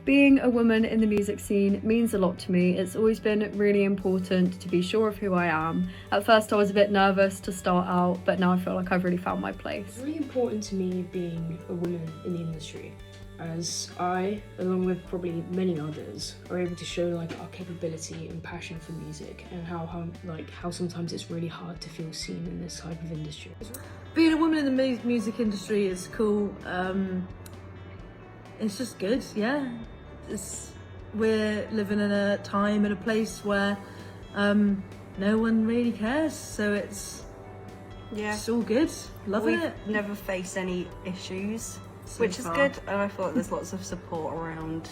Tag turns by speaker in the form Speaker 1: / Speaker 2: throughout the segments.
Speaker 1: Being a woman in the music scene means a lot to me. It's always been really important to be sure of who I am. At first I was a bit nervous to start out, but now I feel like I've really found my place.
Speaker 2: It's really important to me being a woman in the industry, as I, along with probably many others, are able to show like our capability and passion for music, and how sometimes it's really hard to feel seen in this type of industry.
Speaker 3: Being a woman in the music industry is cool. It's just good, yeah. We're living in a time and a place where no one really cares, so it's all good. Loving it.
Speaker 4: We've never faced any issues, which is
Speaker 3: far.
Speaker 4: good, and I feel like there's lots of support around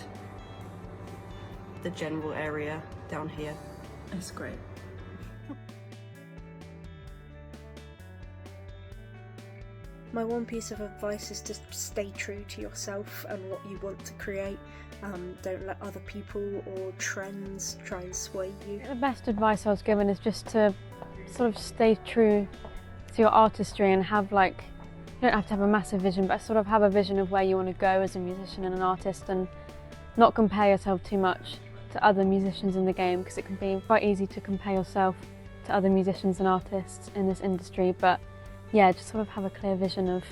Speaker 4: the general area down here.
Speaker 3: It's great.
Speaker 5: My one piece of advice is to stay true to yourself and what you want to create. Don't let other people or trends try and sway you.
Speaker 6: The best advice I was given is just to sort of stay true to your artistry and have you don't have to have a massive vision, but sort of have a vision of where you want to go as a musician and an artist, and not compare yourself too much to other musicians in the game, because it can be quite easy to compare yourself to other musicians and artists in this industry. But yeah, just sort of have a clear vision of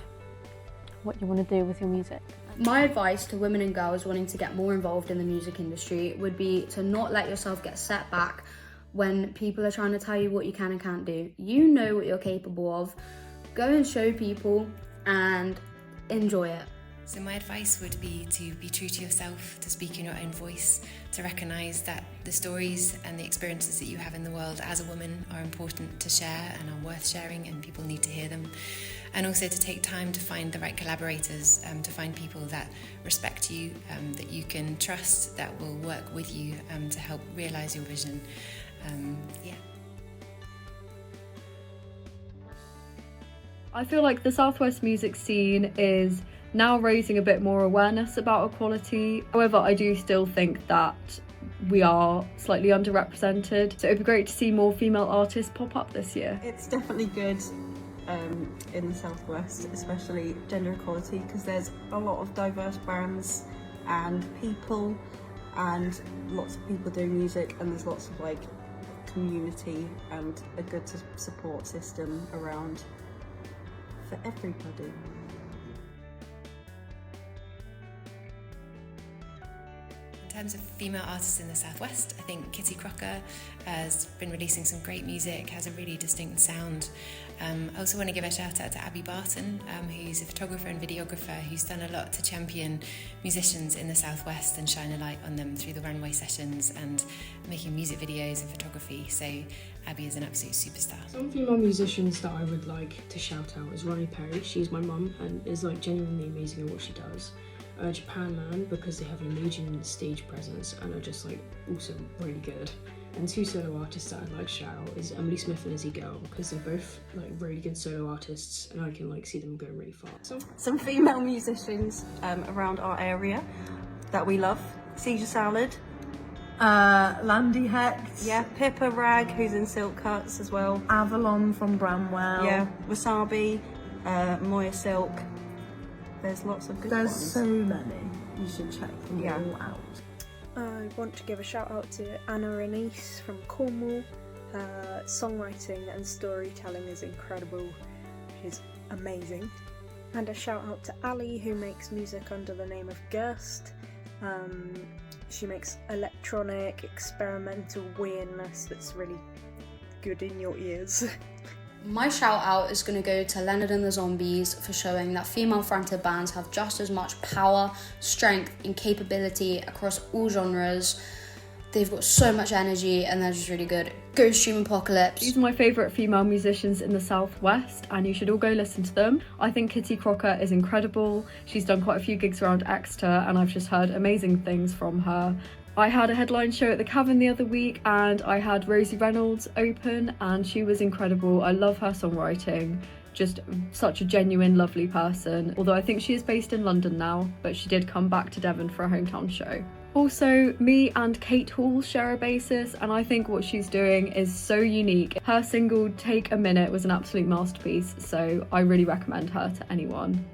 Speaker 6: what you want to do with your music.
Speaker 7: My advice to women and girls wanting to get more involved in the music industry would be to not let yourself get set back when people are trying to tell you what you can and can't do. You know what you're capable of. Go and show people and enjoy it.
Speaker 8: So my advice would be to be true to yourself, to speak in your own voice, to recognise that the stories and the experiences that you have in the world as a woman are important to share and are worth sharing, and people need to hear them. And also to take time to find the right collaborators, to find people that respect you, that you can trust, that will work with you to help realise your vision.
Speaker 1: I feel like the Southwest music scene is now raising a bit more awareness about equality. However, I do still think that we are slightly underrepresented, so it'd be great to see more female artists pop up this year.
Speaker 4: It's definitely good in the Southwest, especially gender equality, because there's a lot of diverse bands and people, and lots of people doing music, and there's lots of community and a good support system around for everybody.
Speaker 8: In terms of female artists in the Southwest, I think Kitty Crocker has been releasing some great music, has a really distinct sound. I also want to give a shout out to Abby Barton, who's a photographer and videographer who's done a lot to champion musicians in the Southwest and shine a light on them through the runway sessions and making music videos and photography. So Abby is an absolute superstar.
Speaker 2: Some female musicians that I would like to shout out is Ronnie Perry. She's my mum and is genuinely amazing at what she does. Japan Man, because they have an amazing stage presence and are just also really good. And two solo artists that I'd like to shout out is Emily Smith and Izzy Girl, because they're both really good solo artists and I can see them going really far.
Speaker 4: Some female musicians around our area that we love: Seizure Salad,
Speaker 3: Landy Hecht,
Speaker 4: Pippa Rag, who's in Silk Cuts as well,
Speaker 3: Avalon from Bramwell,
Speaker 4: Wasabi, Moya Silk. There's lots of good ones.
Speaker 3: There's so many. You should check them all out.
Speaker 5: I want to give a shout out to Anna Renise from Cornwall. Her songwriting and storytelling is incredible. She's amazing. And a shout out to Ali, who makes music under the name of Gerst. She makes electronic, experimental weirdness that's really good in your ears.
Speaker 7: My shout out is going to go to Leonard and the Zombies for showing that female fronted bands have just as much power, strength and capability across all genres. They've got so much energy and they're just really good. Go stream Apocalypse.
Speaker 1: These are my favourite female musicians in the Southwest and you should all go listen to them. I think Kitty Crocker is incredible. She's done quite a few gigs around Exeter and I've just heard amazing things from her. I had a headline show at the Cavern the other week and I had Rosie Reynolds open and she was incredible. I love her songwriting, just such a genuine, lovely person. Although I think she is based in London now, but she did come back to Devon for a hometown show. Also, me and Kate Hall share a basis and I think what she's doing is so unique. Her single Take a Minute was an absolute masterpiece, so I really recommend her to anyone.